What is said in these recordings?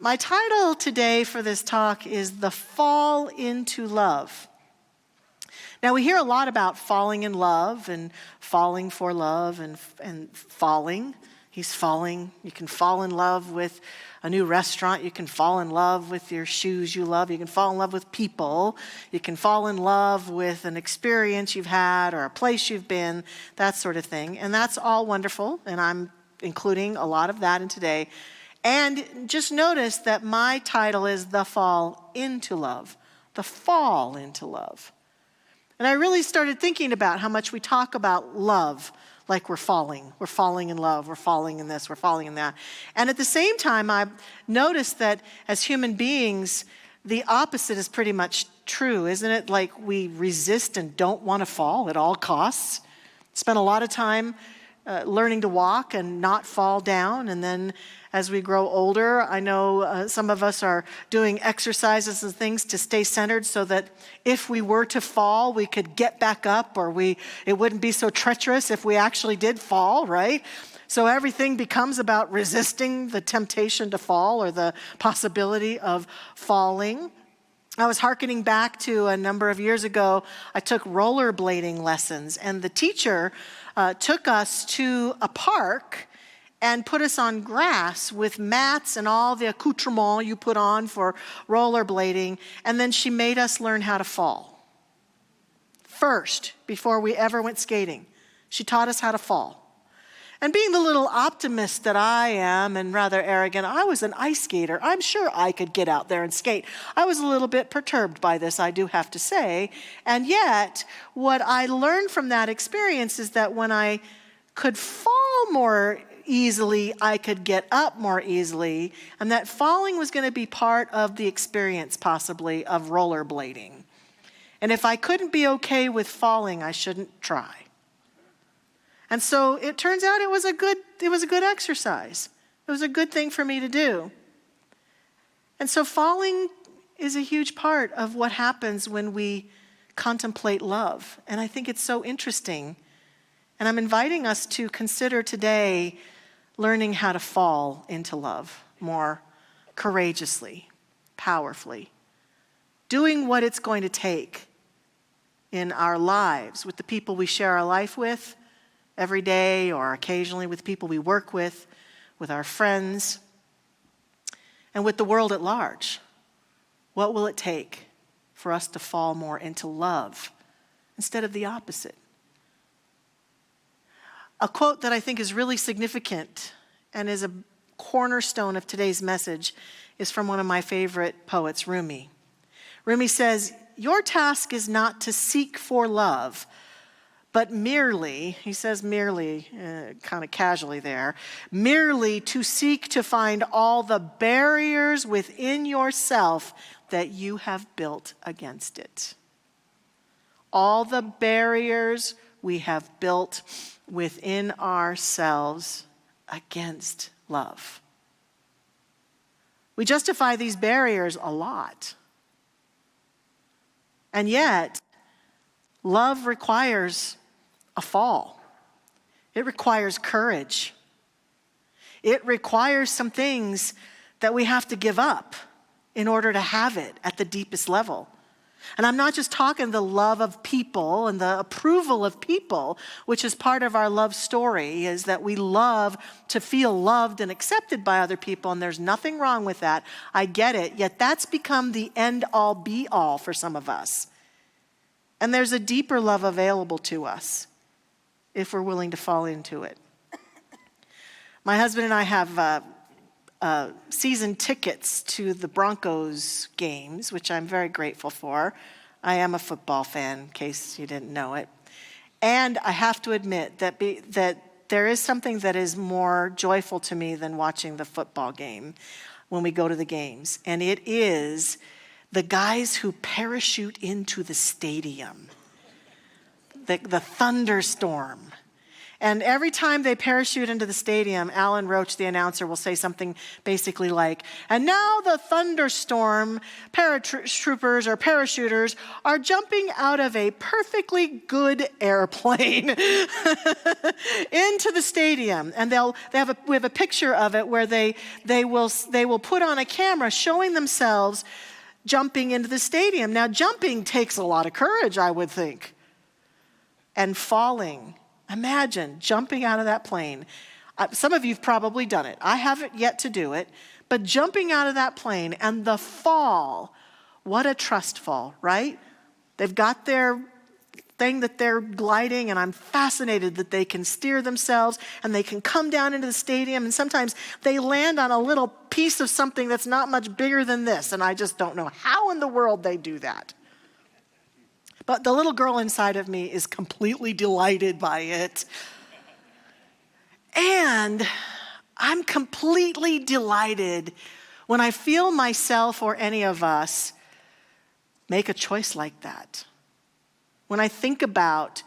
My title today for this talk is The Fall into Love. Now, we hear a lot about falling in love and falling for love and falling. He's falling. You can fall in love with a new restaurant. You can fall in love with your shoes you love. You can fall in love with people. You can fall in love with an experience you've had or a place you've been, that sort of thing. And that's all wonderful, and I'm including a lot of that in today. And just notice that my title is The Fall into Love. The Fall into Love. And I really started thinking about how much we talk about love like we're falling. We're falling in love. We're falling in this. We're falling in that. And at the same time, I noticed that as human beings, the opposite is pretty much true, isn't it? Like we resist and don't want to fall at all costs. Spend a lot of time learning to walk and not fall down. And then as we grow older, I know some of us are doing exercises and things to stay centered so that if we were to fall, we could get back up, or it wouldn't be so treacherous if we actually did fall, right? So everything becomes about resisting the temptation to fall or the possibility of falling. I was hearkening back to a number of years ago. I took rollerblading lessons, and the teacher took us to a park and put us on grass with mats and all the accoutrements you put on for rollerblading, and then she made us learn how to fall. First, before we ever went skating, she taught us how to fall. And being the little optimist that I am, and rather arrogant, I was an ice skater. I'm sure I could get out there and skate. I was a little bit perturbed by this, I do have to say. And yet, what I learned from that experience is that when I could fall more easily, I could get up more easily, and that falling was going to be part of the experience, possibly, of rollerblading. And if I couldn't be okay with falling, I shouldn't try. And so it turns out it was a good exercise. It was a good thing for me to do. And so falling is a huge part of what happens when we contemplate love. And I think it's so interesting. And I'm inviting us to consider today learning how to fall into love more courageously, powerfully, doing what it's going to take in our lives with the people we share our life with every day, or occasionally with people we work with our friends, and with the world at large. What will it take for us to fall more into love instead of the opposite? A quote that I think is really significant and is a cornerstone of today's message is from one of my favorite poets, Rumi. Rumi says, "Your task is not to seek for love, but merely," he says merely, kind of casually there, "merely to seek to find all the barriers within yourself that you have built against it." All the barriers we have built within ourselves against love. We justify these barriers a lot. And yet, love requires a fall. It requires courage. It requires some things that we have to give up in order to have it at the deepest level. And I'm not just talking the love of people and the approval of people, which is part of our love story, is that we love to feel loved and accepted by other people, and there's nothing wrong with that. I get it, yet that's become the end-all, be-all for some of us. And there's a deeper love available to us if we're willing to fall into it. My husband and I have season tickets to the Broncos games, which I'm very grateful for. I am a football fan, in case you didn't know it. And I have to admit that there is something that is more joyful to me than watching the football game when we go to the games. And it is the guys who parachute into the stadium, the thunderstorm. And every time they parachute into the stadium, Alan Roach, the announcer, will say something basically like, and now the thunderstorm paratroopers or parachuters are jumping out of a perfectly good airplane into the stadium. And we have a picture of it where they will put on a camera showing themselves jumping into the stadium. Now, jumping takes a lot of courage, I would think. And falling. Imagine jumping out of that plane. Some of you have probably done it. I haven't yet to do it. But jumping out of that plane and the fall, what a trust fall, right? They've got their thing that they're gliding, and I'm fascinated that they can steer themselves and they can come down into the stadium, and sometimes they land on a little piece of something that's not much bigger than this, and I just don't know how in the world they do that. But the little girl inside of me is completely delighted by it. And I'm completely delighted when I feel myself or any of us make a choice like that. When I think about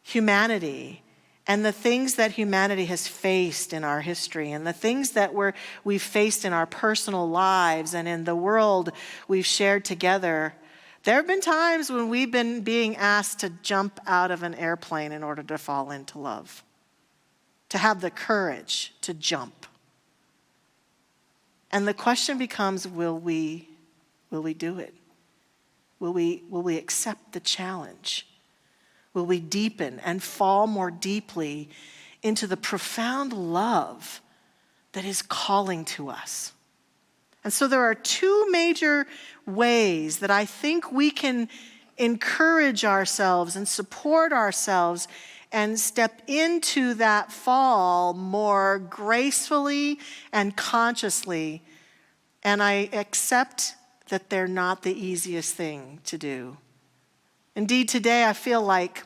humanity and the things that humanity has faced in our history and the things that we've faced in our personal lives and in the world we've shared together, there have been times when we've been being asked to jump out of an airplane in order to fall into love, to have the courage to jump. And the question becomes, will we do it? Will we accept the challenge? Will we deepen and fall more deeply into the profound love that is calling to us? And so there are two major ways that I think we can encourage ourselves and support ourselves and step into that fall more gracefully and consciously. And I accept that they're not the easiest thing to do. Indeed, today I feel like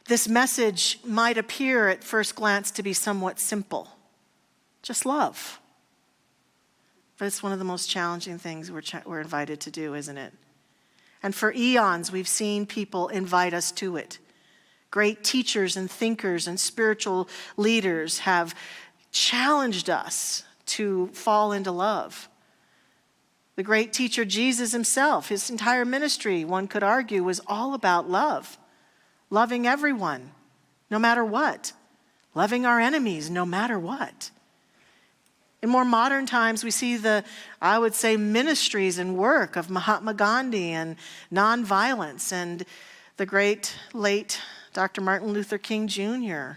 this message might appear at first glance to be somewhat simple. Just love. But it's one of the most challenging things we're invited to do, isn't it? And for eons, we've seen people invite us to it. Great teachers and thinkers and spiritual leaders have challenged us to fall into love. The great teacher Jesus himself, his entire ministry, one could argue, was all about love. Loving everyone, no matter what. Loving our enemies, no matter what. In more modern times, we see I would say, ministries and work of Mahatma Gandhi and nonviolence and the great late Dr. Martin Luther King Jr.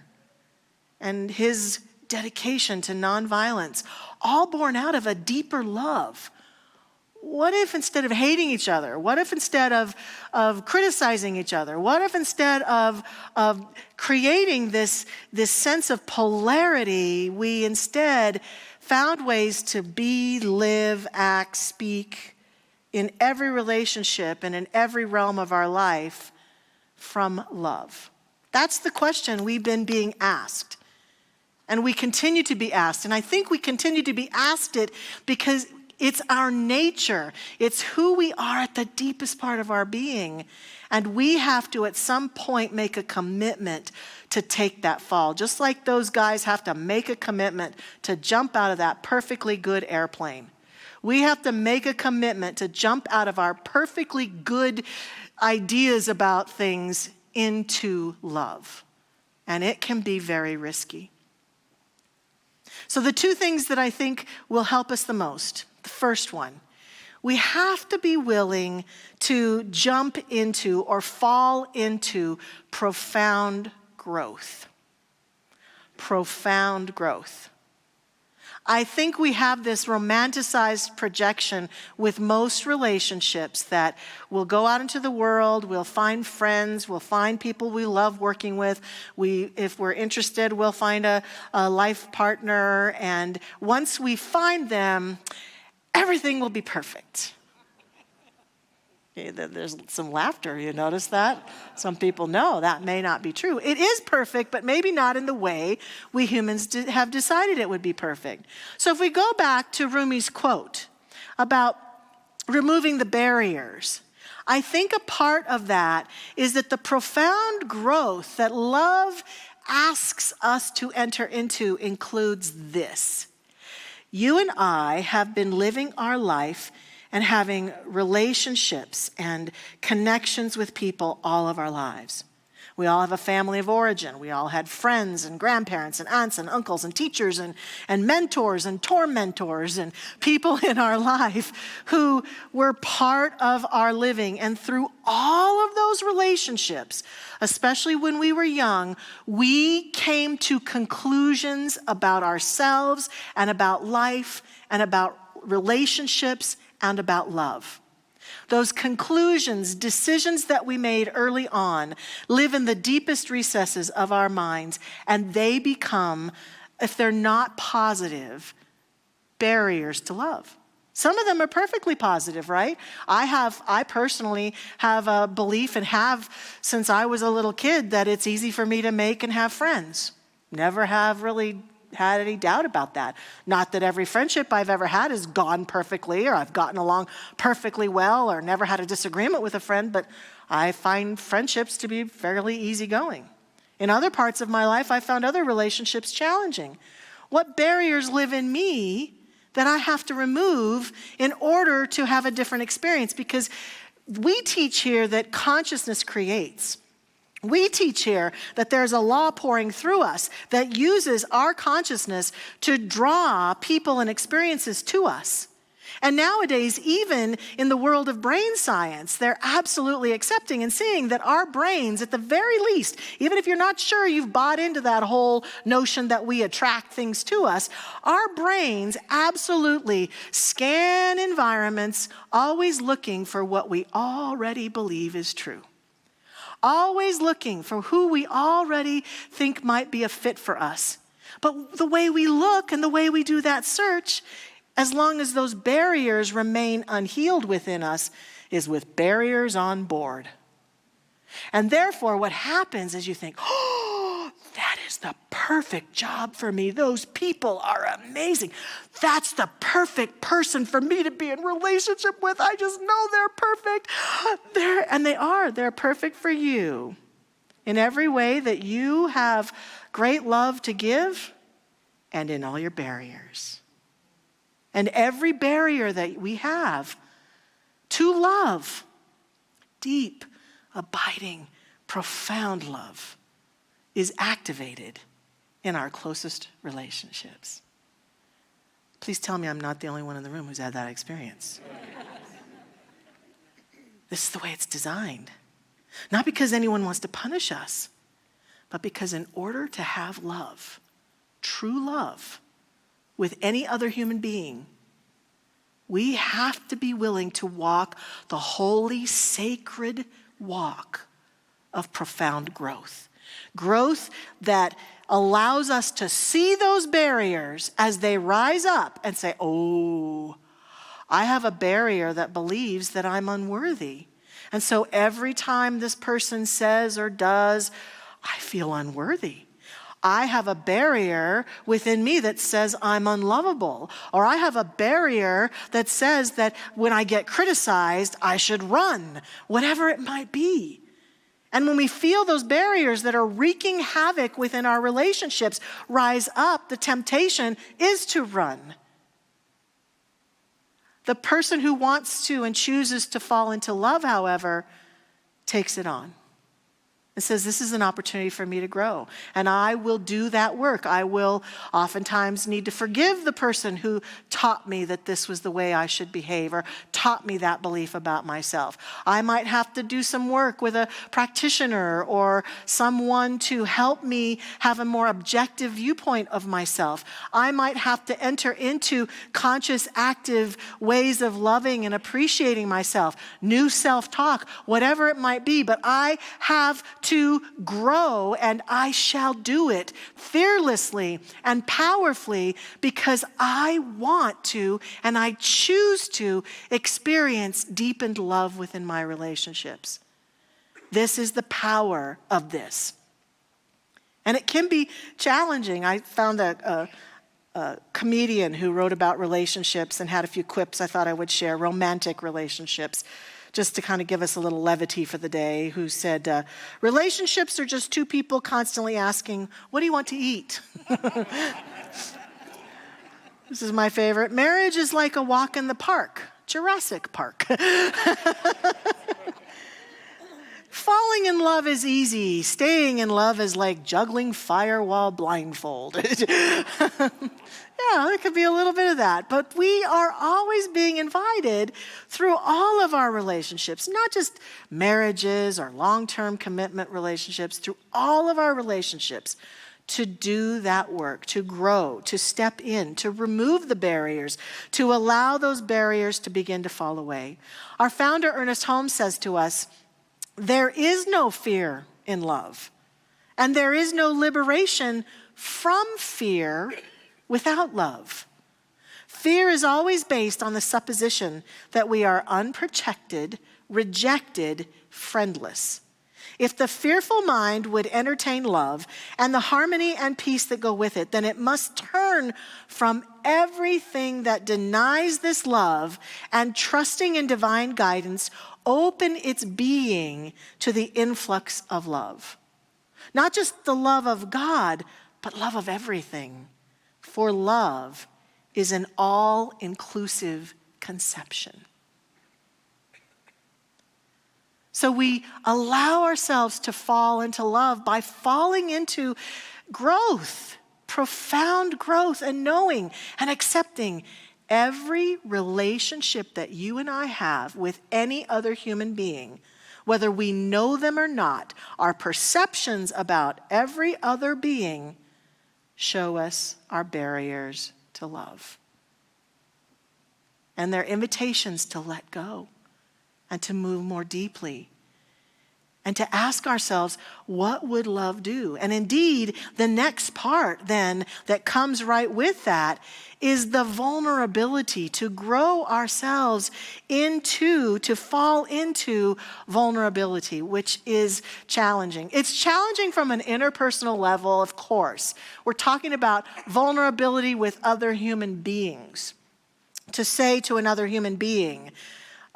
and his dedication to nonviolence, all born out of a deeper love. What if instead of hating each other, what if instead of criticizing each other, what if instead of creating this sense of polarity, we instead found ways to be, live, act, speak in every relationship and in every realm of our life from love? That's the question we've been being asked. And we continue to be asked. And I think we continue to be asked it because it's our nature. It's who we are at the deepest part of our being. And we have to, at some point, make a commitment to take that fall. Just like those guys have to make a commitment to jump out of that perfectly good airplane. We have to make a commitment to jump out of our perfectly good ideas about things into love. And it can be very risky. So the two things that I think will help us the most. The first one, we have to be willing to jump into or fall into profound growth. Profound growth. I think we have this romanticized projection with most relationships that we'll go out into the world, we'll find friends, we'll find people we love working with. If we're interested, we'll find a life partner. And once we find them, everything will be perfect. There's some laughter, you notice that? Some people know that may not be true. It is perfect, but maybe not in the way we humans have decided it would be perfect. So if we go back to Rumi's quote about removing the barriers, I think a part of that is that the profound growth that love asks us to enter into includes this. You and I have been living our life and having relationships and connections with people all of our lives. We all have a family of origin. We all had friends and grandparents and aunts and uncles and teachers and mentors and tormentors and people in our life who were part of our living. And through all of those relationships, especially when we were young, we came to conclusions about ourselves and about life and about relationships and about love. Those conclusions, decisions that we made early on, live in the deepest recesses of our minds, and they become, if they're not positive, barriers to love. Some of them are perfectly positive, right? I personally have a belief, and have since I was a little kid, that it's easy for me to make and have friends. Never have really had any doubt about that. Not that every friendship I've ever had has gone perfectly, or I've gotten along perfectly well, or never had a disagreement with a friend, but I find friendships to be fairly easygoing. In other parts of my life, I found other relationships challenging. What barriers live in me that I have to remove in order to have a different experience? Because we teach here that consciousness creates. We teach here that there's a law pouring through us that uses our consciousness to draw people and experiences to us. And nowadays, even in the world of brain science, they're absolutely accepting and seeing that our brains, at the very least, even if you're not sure you've bought into that whole notion that we attract things to us, our brains absolutely scan environments, always looking for what we already believe is true. Always looking for who we already think might be a fit for us. But the way we look and the way we do that search, as long as those barriers remain unhealed within us, is with barriers on board. And therefore, what happens is you think, oh, that is the perfect job for me. Those people are amazing. That's the perfect person for me to be in relationship with. I just know they're perfect. They're perfect for you. In every way that you have great love to give, and in all your barriers. And every barrier that we have to love, deep, abiding, profound love, is activated in our closest relationships. Please tell me I'm not the only one in the room who's had that experience. This is the way it's designed. Not because anyone wants to punish us, but because in order to have love, true love, with any other human being, we have to be willing to walk the holy, sacred walk of profound growth. Growth that allows us to see those barriers as they rise up and say, oh, I have a barrier that believes that I'm unworthy. And so every time this person says or does, I feel unworthy. I have a barrier within me that says I'm unlovable. Or I have a barrier that says that when I get criticized, I should run, whatever it might be. And when we feel those barriers that are wreaking havoc within our relationships rise up, the temptation is to run. The person who wants to and chooses to fall into love, however, takes it on. It says, this is an opportunity for me to grow, and I will do that work. I will oftentimes need to forgive the person who taught me that this was the way I should behave, or taught me that belief about myself. I might have to do some work with a practitioner or someone to help me have a more objective viewpoint of myself. I might have to enter into conscious, active ways of loving and appreciating myself, new self-talk, whatever it might be, but I have to grow, and I shall do it fearlessly and powerfully because I want to and I choose to experience deepened love within my relationships. This is the power of this. And it can be challenging. I found a comedian who wrote about relationships and had a few quips I thought I would share. Romantic relationships. just to kind of give us a little levity for the day, who said, relationships are just two people constantly asking, what do you want to eat? This is my favorite. Marriage is like a walk in the park, Jurassic Park. Falling in love is easy. Staying in love is like juggling fire while blindfolded. Yeah, it could be a little bit of that. But we are always being invited through all of our relationships, not just marriages or long-term commitment relationships, through all of our relationships, to do that work, to grow, to step in, to remove the barriers, to allow those barriers to begin to fall away. Our founder, Ernest Holmes, says to us, there is no fear in love, and there is no liberation from fear without love. Fear is always based on the supposition that we are unprotected, rejected, friendless. If the fearful mind would entertain love and the harmony and peace that go with it, then it must turn from everything that denies this love and, trusting in divine guidance, open its being to the influx of love. Not just the love of God, but love of everything. For love is an all-inclusive conception. So we allow ourselves to fall into love by falling into growth, profound growth, and knowing and accepting every relationship that you and I have with any other human being, whether we know them or not. Our perceptions about every other being show us our barriers to love. And they're invitations to let go and to move more deeply and to ask ourselves, what would love do? And indeed, the next part then that comes right with that is the vulnerability, to grow ourselves into, to fall into vulnerability, which is challenging. It's challenging from an interpersonal level, of course. We're talking about vulnerability with other human beings. To say to another human being,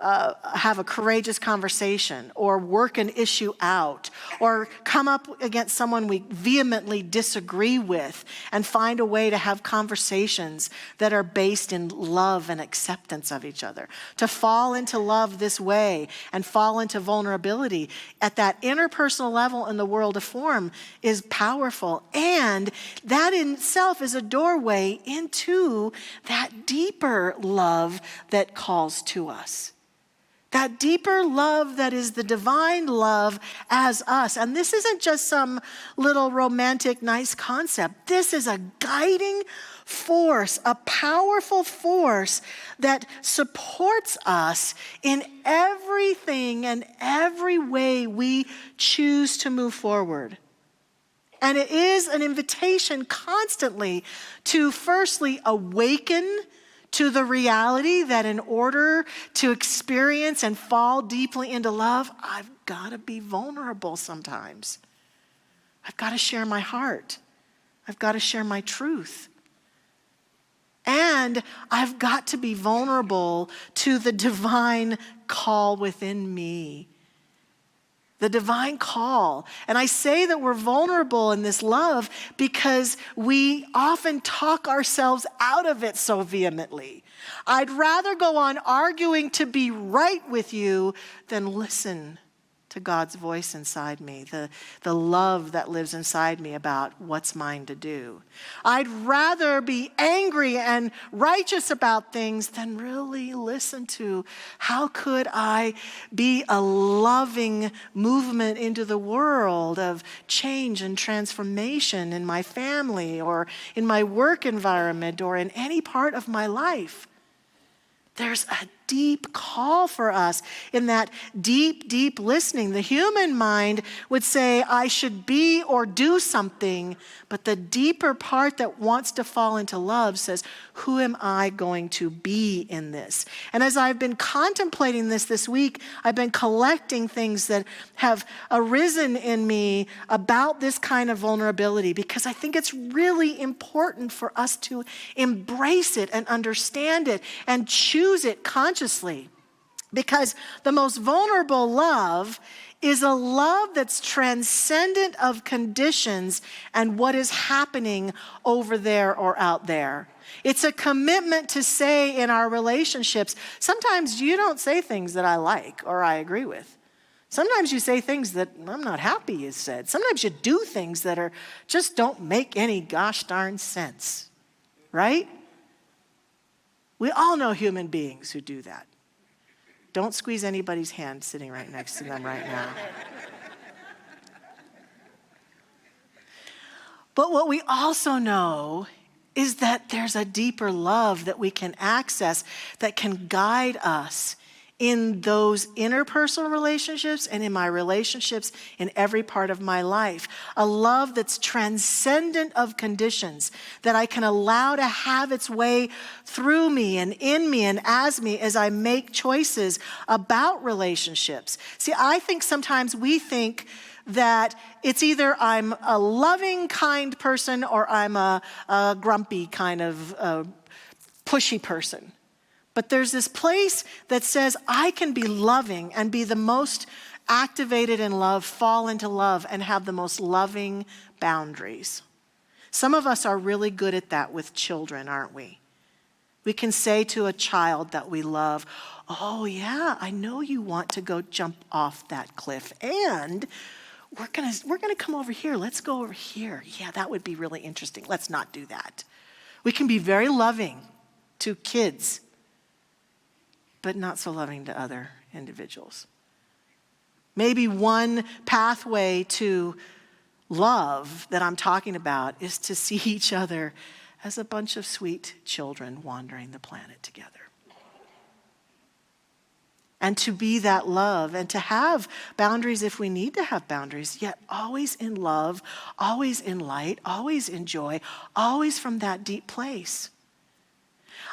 have a courageous conversation, or work an issue out, or come up against someone we vehemently disagree with and find a way to have conversations that are based in love and acceptance of each other. To fall into love this way and fall into vulnerability at that interpersonal level in the world of form is powerful. And that in itself is a doorway into that deeper love that calls to us. That deeper love that is the divine love as us. And this isn't just some little romantic, nice concept. This is a guiding force, a powerful force that supports us in everything and every way we choose to move forward. And it is an invitation constantly to firstly awaken to the reality that in order to experience and fall deeply into love, I've got to be vulnerable sometimes. I've got to share my heart. I've got to share my truth. And I've got to be vulnerable to the divine call within me. The divine call. And I say that we're vulnerable in this love because we often talk ourselves out of it so vehemently. I'd rather go on arguing to be right with you than listen to God's voice inside me, the love that lives inside me about what's mine to do. I'd rather be angry and righteous about things than really listen to how could I be a loving movement into the world of change and transformation in my family or in my work environment or in any part of my life. There's a deep call for us in that deep, deep listening. The human mind would say, I should be or do something, but the deeper part that wants to fall into love says, who am I going to be in this? And as I've been contemplating this week, I've been collecting things that have arisen in me about this kind of vulnerability, because I think it's really important for us to embrace it and understand it and choose it consciously. Because the most vulnerable love is a love that's transcendent of conditions and what is happening over there or out there. It's a commitment to say in our relationships, sometimes you don't say things that I like or I agree with. Sometimes you say things that I'm not happy you said. Sometimes you do things that are just don't make any gosh darn sense, right? We all know human beings who do that. Don't squeeze anybody's hand sitting right next to them right now. But what we also know is that there's a deeper love that we can access that can guide us in those interpersonal relationships and in my relationships in every part of my life. A love that's transcendent of conditions, that I can allow to have its way through me and in me and as I make choices about relationships. See, I think sometimes we think that it's either I'm a loving, kind person or I'm a grumpy kind of pushy person. But there's this place that says I can be loving and be the most activated in love, fall into love, and have the most loving boundaries. Some of us are really good at that with children, aren't we? We can say to a child that we love, oh yeah, I know you want to go jump off that cliff, and we're gonna come over here. Let's go over here. Yeah, that would be really interesting. Let's not do that. We can be very loving to kids, but not so loving to other individuals. Maybe one pathway to love that I'm talking about is to see each other as a bunch of sweet children wandering the planet together. And to be that love and to have boundaries if we need to have boundaries, yet always in love, always in light, always in joy, always from that deep place.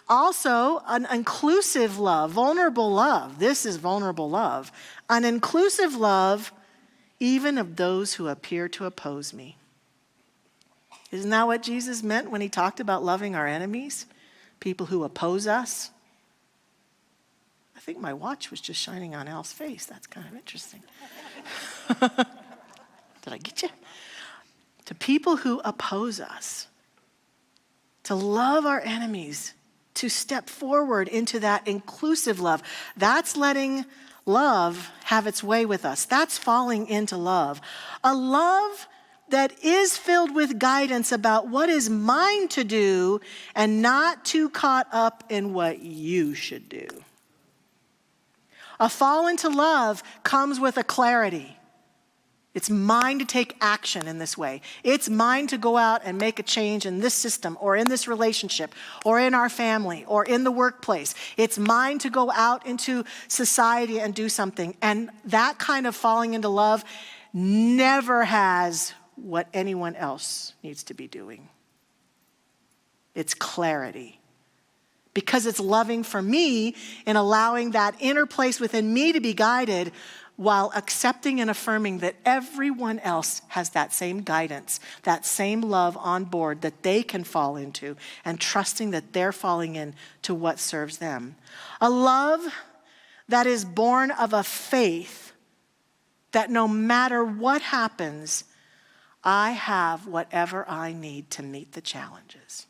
Also, an inclusive love, vulnerable love. This is vulnerable love. An inclusive love, even of those who appear to oppose me. Isn't that what Jesus meant when he talked about loving our enemies? People who oppose us? I think my watch was just shining on Al's face. That's kind of interesting. Did I get you? To people who oppose us. To love our enemies. To step forward into that inclusive love. That's letting love have its way with us. That's falling into love. A love that is filled with guidance about what is mine to do and not too caught up in what you should do. A fall into love comes with a clarity. It's mine to take action in this way. It's mine to go out and make a change in this system or in this relationship or in our family or in the workplace. It's mine to go out into society and do something. And that kind of falling into love never has what anyone else needs to be doing. It's clarity. Because it's loving for me and allowing that inner place within me to be guided while accepting and affirming that everyone else has that same guidance, that same love on board that they can fall into, and trusting that they're falling into what serves them. A love that is born of a faith that no matter what happens, I have whatever I need to meet the challenges.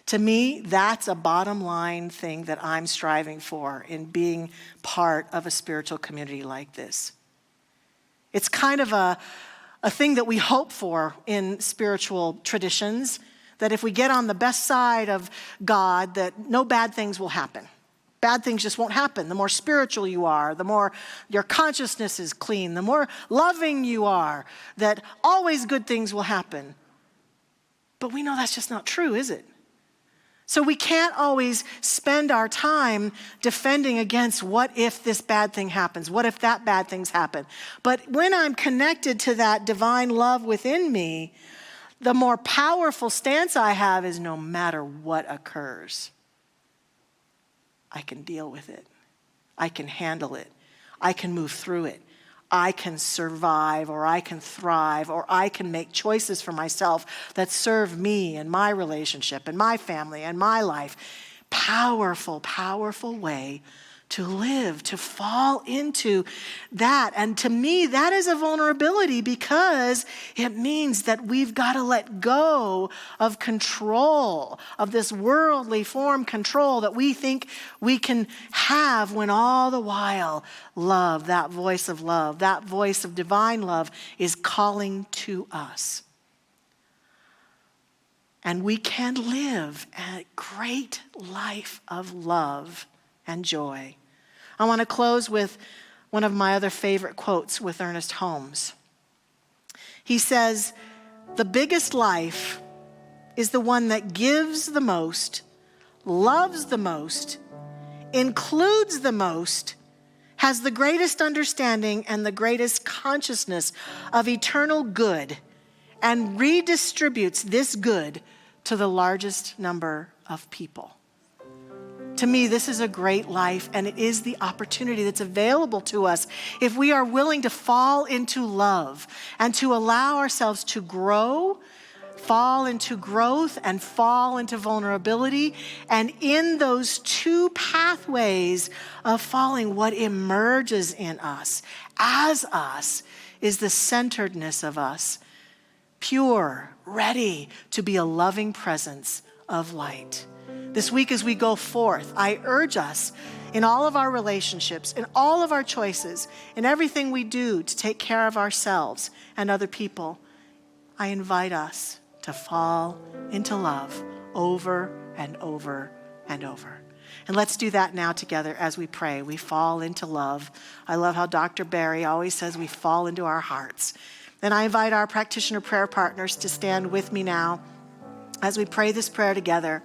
To me, that's a bottom line thing that I'm striving for in being part of a spiritual community like this. It's kind of a thing that we hope for in spiritual traditions, that if we get on the best side of God, that no bad things will happen. Bad things just won't happen. The more spiritual you are, the more your consciousness is clean, the more loving you are, that always good things will happen. But we know that's just not true, is it? So we can't always spend our time defending against what if this bad thing happens? What if that bad things happen? But when I'm connected to that divine love within me, the more powerful stance I have is no matter what occurs, I can deal with it. I can handle it. I can move through it. I can survive, or I can thrive, or I can make choices for myself that serve me and my relationship and my family and my life, Powerful, powerful way to live, to fall into that. And to me, that is a vulnerability because it means that we've got to let go of control, of this worldly form control that we think we can have, when all the while love, that voice of divine love is calling to us. And we can live a great life of love and joy. I want to close with one of my other favorite quotes with Ernest Holmes. He says, "The biggest life is the one that gives the most, loves the most, includes the most, has the greatest understanding and the greatest consciousness of eternal good, and redistributes this good to the largest number of people." To me, this is a great life, and it is the opportunity that's available to us if we are willing to fall into love and to allow ourselves to grow, fall into growth, and fall into vulnerability. And in those two pathways of falling, what emerges in us, as us, is the centeredness of us, pure, ready to be a loving presence of light. This week as we go forth, I urge us in all of our relationships, in all of our choices, in everything we do to take care of ourselves and other people, I invite us to fall into love over and over and over. And let's do that now together as we pray. We fall into love. I love how Dr. Barry always says we fall into our hearts. And I invite our practitioner prayer partners to stand with me now as we pray this prayer together.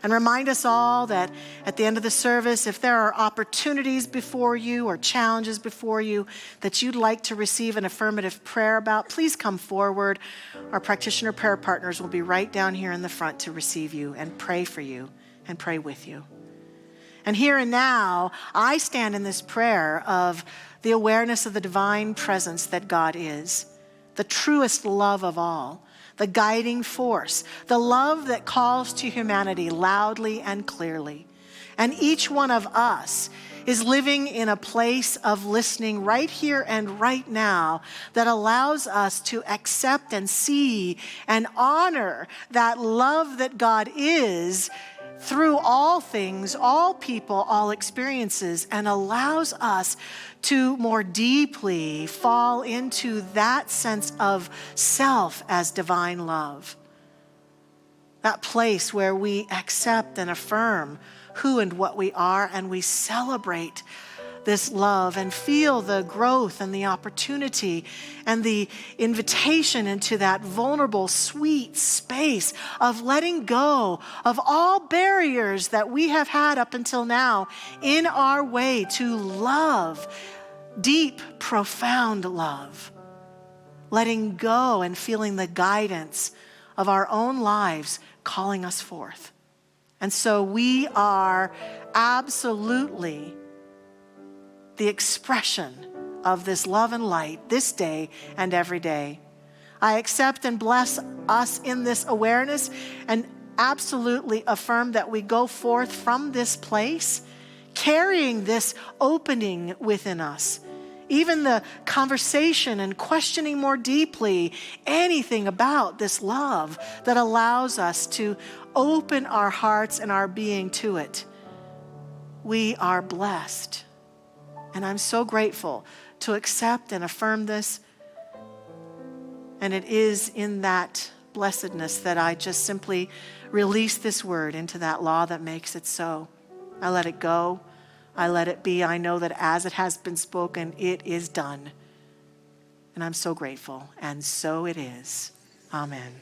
And remind us all that at the end of the service, if there are opportunities before you or challenges before you that you'd like to receive an affirmative prayer about, please come forward. Our practitioner prayer partners will be right down here in the front to receive you and pray for you and pray with you. And here and now, I stand in this prayer of the awareness of the divine presence that God is, the truest love of all, the guiding force, the love that calls to humanity loudly and clearly. And each one of us is living in a place of listening right here and right now that allows us to accept and see and honor that love that God is through all things, all people, all experiences, and allows us to more deeply fall into that sense of self as divine love. That place where we accept and affirm who and what we are, and we celebrate this love and feel the growth and the opportunity and the invitation into that vulnerable, sweet space of letting go of all barriers that we have had up until now in our way to love, deep, profound love. Letting go and feeling the guidance of our own lives calling us forth. And so we are absolutely the expression of this love and light this day and every day. I accept and bless us in this awareness and absolutely affirm that we go forth from this place carrying this opening within us. Even the conversation and questioning more deeply anything about this love that allows us to open our hearts and our being to it. We are blessed. And I'm so grateful to accept and affirm this. And it is in that blessedness that I just simply release this word into that law that makes it so. I let it go. I let it be. I know that as it has been spoken, it is done. And I'm so grateful. And so it is. Amen.